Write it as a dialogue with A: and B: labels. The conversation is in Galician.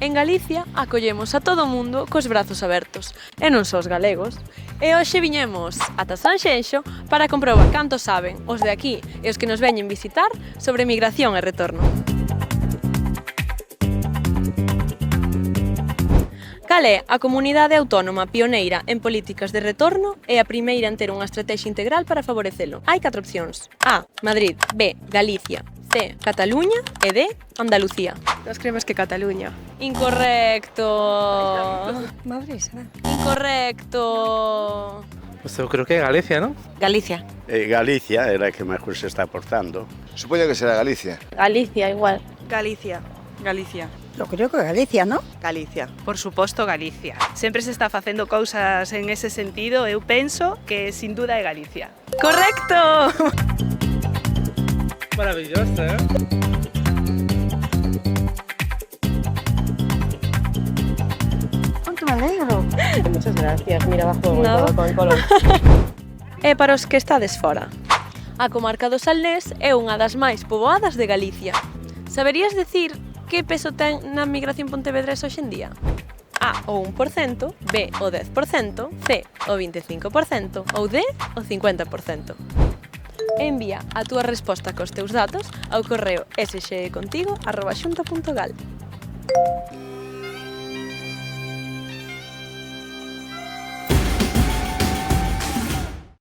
A: En Galicia acollemos a todo o mundo cos brazos abertos, e non só os galegos. E hoxe viñemos ata Sanxenxo para comprobar canto saben os de aquí e os que nos veñen visitar sobre migración e retorno. Cal é a comunidade autónoma pioneira en políticas de retorno e a primeira en ter unha estratexia integral para favorecelo? Hai 4 opcións. A. Madrid. B. Galicia. C. Cataluña e D. Andalucía.
B: Nós creemos que Cataluña.
A: Incorrecto.
B: Madrid, será?
A: Incorrecto.
C: Pues yo creo que Galicia, ¿no?
B: Galicia.
D: Galicia é a que mejor se está portando.
E: Supoño que será Galicia.
F: Galicia, igual.
G: Galicia.
H: Galicia.
I: Yo creo que Galicia, ¿no?
G: Galicia.
H: Por suposto, Galicia. Sempre se está facendo cousas en ese sentido, eu penso que sin duda é Galicia.
A: Correcto.
C: Maravilloso, ¿eh?
I: ¿Cuánto me alegro?
B: Muchas gracias. Mira, bajo
A: Nada.
B: con el color.
A: E para os que estades fora, a comarca do Salnés é unha das máis poboadas de Galicia. Saberías decir que peso ten na migración pontevedresa hoxe en día? A, o 1%, B, o 10%, C, o 25% ou D, o 50%. Envía a túa resposta cos teus datos ao correo sxcontigo@xunta.gal.